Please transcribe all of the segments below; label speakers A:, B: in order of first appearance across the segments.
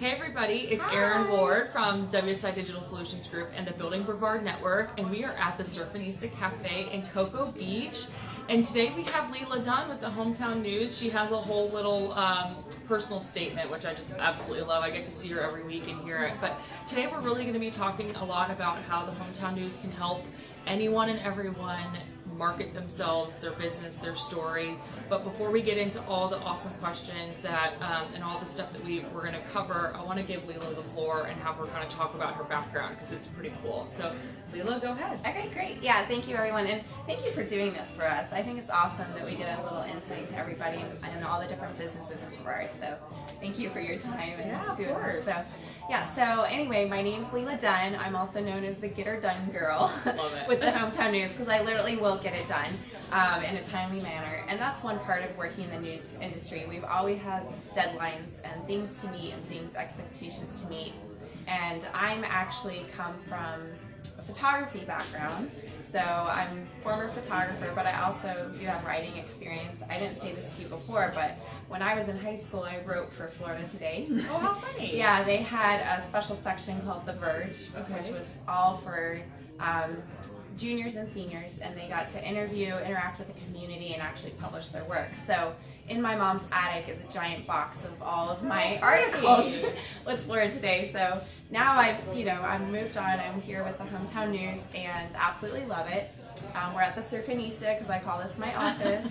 A: Hey everybody, it's Erin Ward from WSI Digital Solutions Group and the Building Brevard Network, and we are at the Surfinista Cafe in Cocoa Beach. And today we have Leala Dunn with the Hometown News. She has a whole little personal statement, which I just absolutely love. I get to see her every week and hear it. But today we're really going to be talking a lot about how the Hometown News can help anyone and everyone market themselves, their business, their story. But before we get into all the awesome questions that and all the stuff that we're going to cover, I want to give Leala the floor and have her kind of talk about her background because it's pretty cool. So Leala, go ahead.
B: Okay, great. Yeah, thank you everyone, and thank you for doing this for us. I think it's awesome that we get a little insight to everybody and all the different businesses in Brevard. So thank you for your time and doing this. So yeah, so anyway, my name's Leala Dunn. I'm also known as the Get Her Done Girl with the Hometown News because I literally will get it done in a timely manner. And that's one part of working in the news industry. We've always had deadlines and things to meet and expectations to meet. And I'm actually come from a photography background. So I'm a former photographer, but I also do have writing experience. I didn't say this to you before, but when I was in high school, I wrote for Florida Today.
A: Oh, how funny.
B: Yeah, they had a special section called The Verge, which was all for juniors and seniors, and they got to interact with the community, and actually publish their work. So in my mom's attic is a giant box of all of my articles with Florida Today. So now I've moved on. I'm here with the Hometown News and absolutely love it. We're at the Surfinista because I call this my office.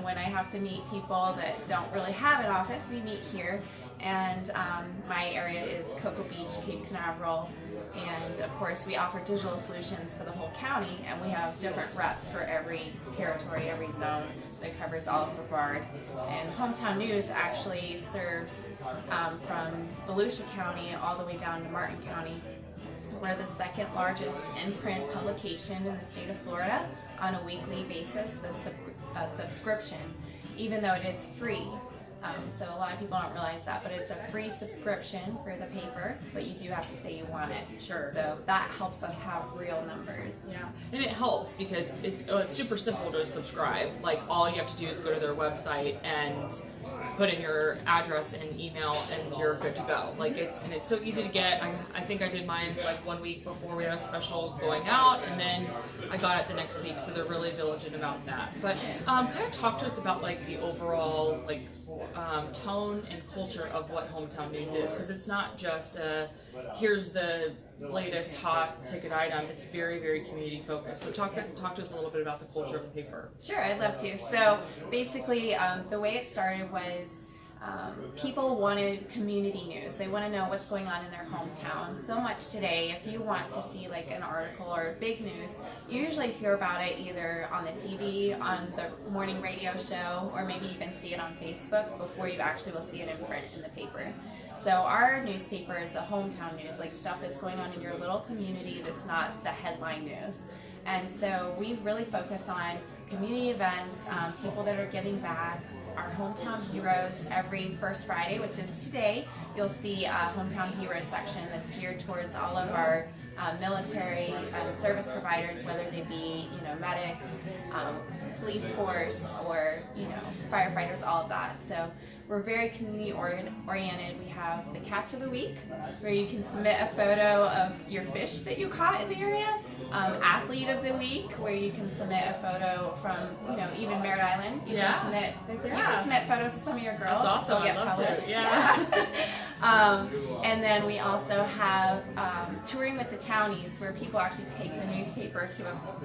B: When I have to meet people that don't really have an office, we meet here. And my area is Cocoa Beach, Cape Canaveral, and of course we offer digital solutions for the whole county, and we have different reps for every territory, every zone that covers all of Brevard. And Hometown News actually serves from Volusia County all the way down to Martin County. We're the second largest in-print publication in the state of Florida on a weekly basis. That's a subscription, even though it is free. So a lot of people don't realize that, but it's a free subscription for the paper, but you do have to say you want it.
A: Sure.
B: So that helps us have real numbers.
A: Yeah, and it helps because it's super simple to subscribe. Like all you have to do is go to their website and put in your address and email, and you're good to go. Like it's so easy to get. I think I did mine like 1 week before we had a special going out, and then I got it the next week. So they're really diligent about that. But kind of talk to us about like the overall like tone and culture of what Hometown News is, because it's not just here's the latest hot ticket item. It's very, very community focused. So talk to us a little bit about the culture of the paper.
B: Sure, I'd love to. So basically, the way it started was people wanted community news. They want to know what's going on in their hometown. So much today, if you want to see like an article or big news, you usually hear about it either on the TV, on the morning radio show, or maybe even see it on Facebook before you actually will see it in print in the paper. So our newspaper is the hometown news, like stuff that's going on in your little community that's not the headline news. And so we really focus on community events, people that are giving back, our hometown heroes. Every first Friday, which is today, you'll see a hometown heroes section that's geared towards all of our military service providers, whether they be medics, police force, or firefighters, all of that. So we're very community oriented. We have the catch of the week, where you can submit a photo of your fish that you caught in the area. Athlete of the week, where you can submit a photo from even Merritt Island. You can submit photos of some of your girls.
A: That's awesome.
B: Get
A: I loved
B: published.
A: it. Yeah.
B: And then we also have touring with the townies, where people actually take the newspaper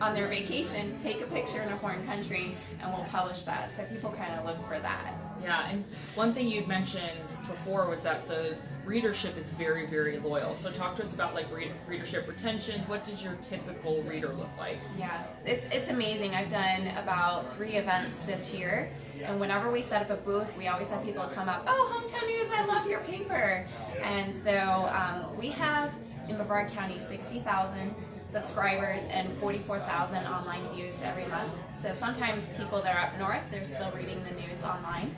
B: on their vacation, take a picture in a foreign country, and we'll publish that. So people kind of look for that.
A: Yeah, and one thing you'd mentioned before was that the readership is very, very loyal. So talk to us about like readership retention. What does your typical reader look like?
B: Yeah, it's amazing. I've done about 3 events this year, and whenever we set up a booth, we always have people come up, "Oh, Hometown News, I love your paper." And so we have in Brevard County 60,000 subscribers and 44,000 online views every month. So sometimes people that are up north, they're still reading the news online.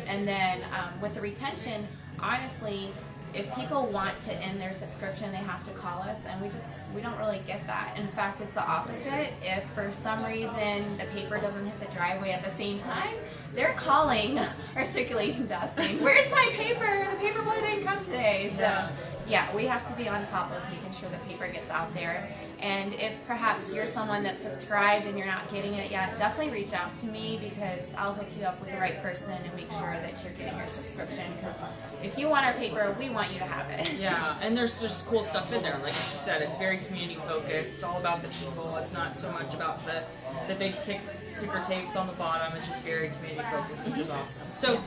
B: And then with the retention, honestly, if people want to end their subscription, they have to call us, and we don't really get that. In fact, it's the opposite. If for some reason the paper doesn't hit the driveway at the same time, they're calling our circulation desk saying, "Where's my paper? The paper boy didn't come today."
A: Yeah.
B: So yeah, we have to be on top of making sure the paper gets out there. And if perhaps you're someone that's subscribed and you're not getting it yet, definitely reach out to me, because I'll hook you up with the right person and make sure that you're getting your subscription. Because if you want our paper, we want you to have it.
A: Yeah, and there's just cool stuff in there. Like she said, it's very community focused. It's all about the people. It's not so much about the big ticker tapes on the bottom. It's just very community focused, which is awesome. So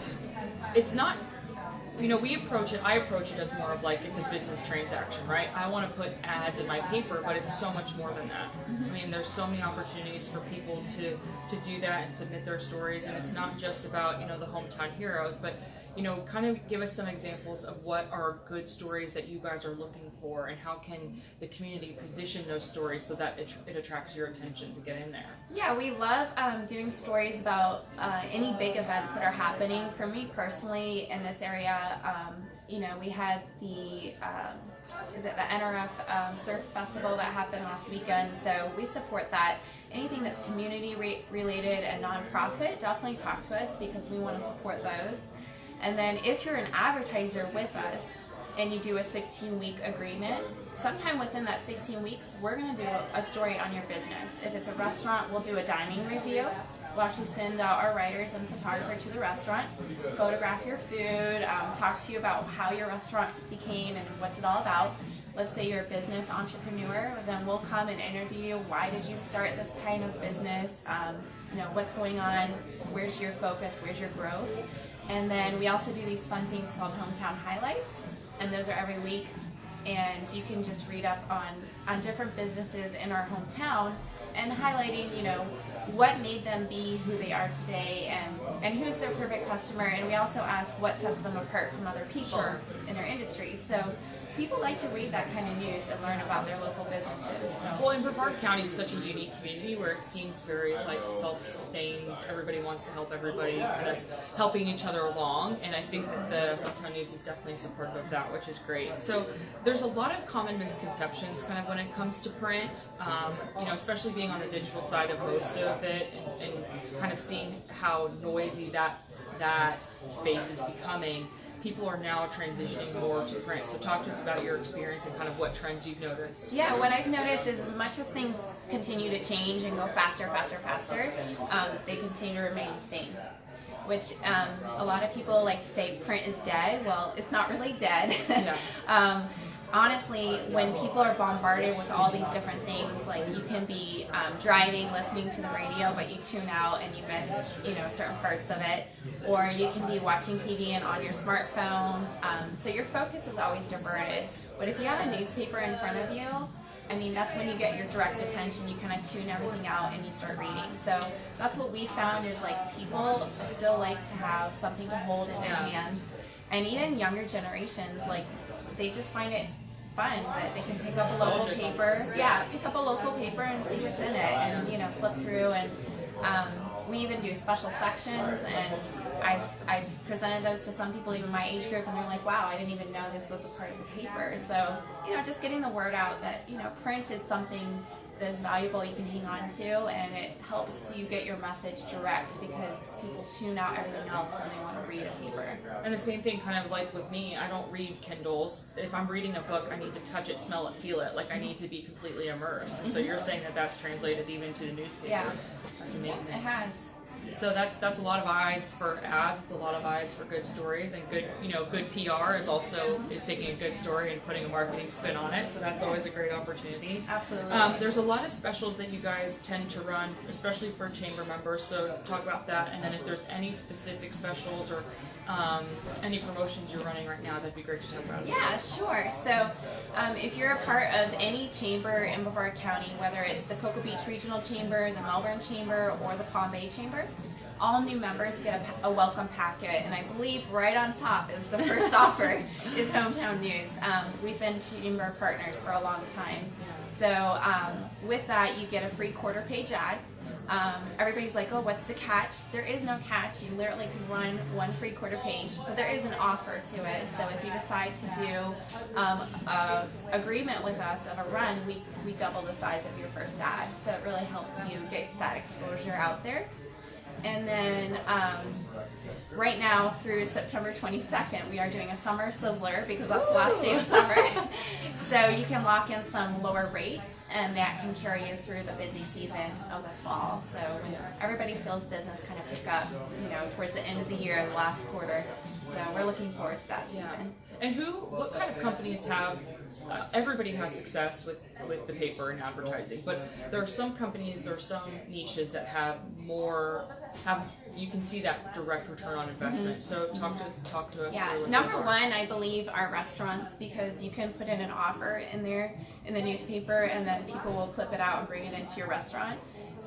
A: it's not, we approach it, I approach it as more of like it's a business transaction, right? I want to put ads in my paper, but it's so much more than that. I mean, there's so many opportunities for people to do that and submit their stories, and it's not just about, the hometown heroes, but kind of give us some examples of what are good stories that you guys are looking for, and how can the community position those stories so that it attracts your attention to get in there.
B: Yeah, we love doing stories about any big events that are happening. For me personally, in this area, we had the NRF Surf Festival that happened last weekend, so we support that. Anything that's community related and nonprofit, definitely talk to us, because we want to support those. And then if you're an advertiser with us and you do a 16-week agreement, sometime within that 16 weeks, we're going to do a story on your business. If it's a restaurant, we'll do a dining review. We'll actually send out our writers and photographer to the restaurant, photograph your food, talk to you about how your restaurant became and what's it all about. Let's say you're a business entrepreneur, then we'll come and interview you. Why did you start this kind of business? What's going on? Where's your focus? Where's your growth? And then we also do these fun things called hometown highlights, and those are every week. And you can just read up on different businesses in our hometown and highlighting, what made them be who they are today, and who's their perfect customer. And we also ask what sets them apart from other people in their industry. So people like to read that kind of news and learn about their local businesses. So.
A: Well, and Brevard County is such a unique community where it seems very self-sustained. Everybody wants to help everybody, kind of helping each other along. And I think that the Hometown News is definitely supportive of that, which is great. So there's a lot of common misconceptions kind of when it comes to print, especially being on the digital side of most of it, and kind of seeing how noisy that space is becoming. People are now transitioning more to print. So talk to us about your experience and kind of what trends you've noticed.
B: Yeah, what I've noticed is as much as things continue to change and go faster, they continue to remain the same. Which a lot of people like to say print is dead. Well, it's not really dead.
A: Yeah.
B: Honestly, when people are bombarded with all these different things, like you can be driving, listening to the radio, but you tune out and you miss, certain parts of it, or you can be watching TV and on your smartphone. So your focus is always diverted. But if you have a newspaper in front of you, that's when you get your direct attention. You kind of tune everything out and you start reading. So that's what we found is like people still like to have something to hold in their hands, and even younger generations they just find it fun that they can pick up a local paper. Yeah, pick up a local paper and see what's in it, and flip through. And we even do special sections, and I've presented those to some people, even my age group, and they're like, "Wow, I didn't even know this was a part of the paper." So just getting the word out that print is something that is valuable, you can hang on to, and it helps you get your message direct, because people tune out everything else when they want to read a paper.
A: And the same thing kind of like with me, I don't read Kindles. If I'm reading a book, I need to touch it, smell it, feel it. Like I need to be completely immersed. And so you're saying that that's translated even to the newspaper.
B: Yeah.
A: That's amazing.
B: It has.
A: So that's a lot of eyes for ads. It's a lot of eyes for good stories, and good PR is taking a good story and putting a marketing spin on it. So that's always a great opportunity.
B: Absolutely.
A: There's a lot of specials that you guys tend to run, especially for chamber members. So talk about that, and then if there's any specific specials or any promotions you're running right now, that'd be great to talk about.
B: Yeah, sure. So if you're a part of any chamber in Brevard County, whether it's the Cocoa Beach Regional Chamber, the Melbourne Chamber, or the Palm Bay Chamber, all new members get a welcome packet, and I believe right on top is the first offer is Hometown News. We've been chamber partners for a long time. So with that, you get a free quarter-page ad. Everybody's like, oh, what's the catch? There is no catch. You literally can run one free quarter page, but there is an offer to it. So if you decide to do an agreement with us of a run, we double the size of your first ad. So it really helps you get that exposure out there. And then right now through September 22nd, we are doing a summer sizzler because that's the last day of summer. So you can lock in some lower rates, and that can carry you through the busy season of the fall. So when everybody feels business kind of pick up, towards the end of the year and the last quarter. So we're looking forward to that season.
A: Yeah. And what kind of companies have, everybody has success with the paper and advertising, but there are some companies or some niches that have you can see that direct return on investment. So talk to us.
B: Yeah, number one, I believe, are restaurants, because you can put in an offer in there in the newspaper, and then people will clip it out and bring it into your restaurant.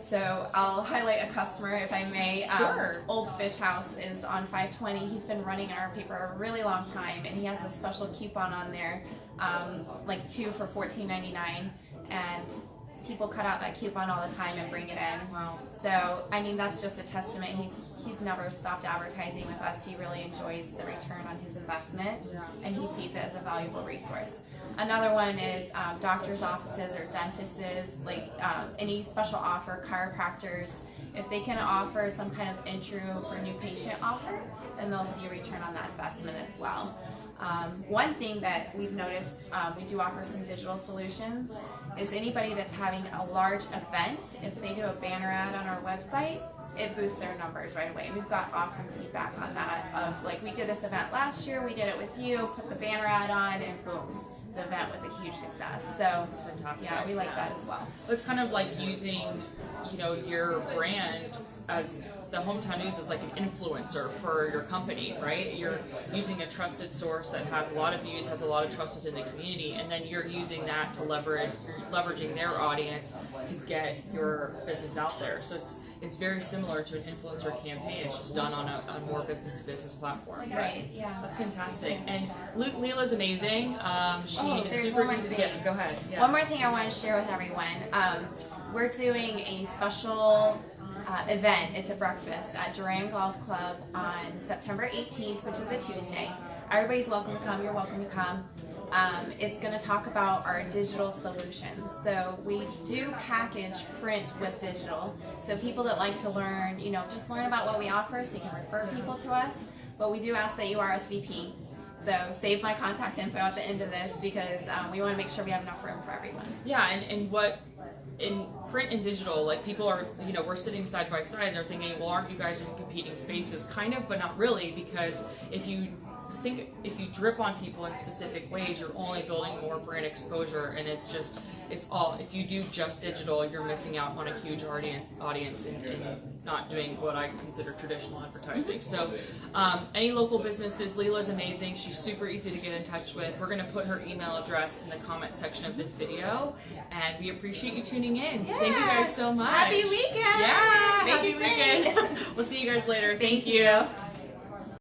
B: So I'll highlight a customer, if I may.
A: Sure.
B: Old Fish House is on 520. He's been running in our paper a really long time, and he has a special coupon on there, like 2 for $14.99, and people cut out that coupon all the time and bring it in.
A: Wow.
B: So I mean, that's just a testament. He's never stopped advertising with us. He really enjoys the return on his investment, and he sees it as a valuable resource. Another one is doctors' offices or dentists, like any special offer, chiropractors. If they can offer some kind of intro for new patient offer, then they'll see a return on that investment as well. One thing that we've noticed, we do offer some digital solutions, is anybody that's having a large event, if they do a banner ad on our website, it boosts their numbers right away. We've got awesome feedback on that, of like, we did this event last year, we did it with you, put the banner ad on, and boom, the event was a huge success. So
A: fantastic.
B: Yeah, we like that as well.
A: It's kind of like using, your brand as the Hometown News is like an influencer for your company, right? You're using a trusted source that has a lot of views, has a lot of trust within the community, and then you're using that to leveraging their audience to get your business out there. So it's very similar to an influencer campaign. It's just done on a more business-to-business platform.
B: Right, yeah.
A: That's fantastic. And Leala's amazing. She is super easy to get. Go ahead. Yeah.
B: One more thing I want to share with everyone. We're doing a special event. It's a breakfast at Duran Golf Club on September 18th, which is a Tuesday. Everybody's welcome to come. You're welcome to come. It's going to talk about our digital solutions. So we do package print with digital. So people that like to learn, just learn about what we offer, so you can refer people to us. But we do ask that you RSVP. So save my contact info at the end of this, because we want to make sure we have enough room for everyone.
A: Yeah, and what in print and digital, like people are, we're sitting side by side and they're thinking, well, aren't you guys in competing spaces? Kind of, but not really, because if you drip on people in specific ways, you're only building more brand exposure, and if you do just digital, you're missing out on a huge audience and not doing what I consider traditional advertising. So any local businesses, Leala's amazing. She's super easy to get in touch with. We're going to put her email address in the comment section of this video, and we appreciate you tuning in. Yeah. Thank you guys so much.
B: Happy weekend.
A: Yeah, happy weekend. We'll see you guys later. Thank you.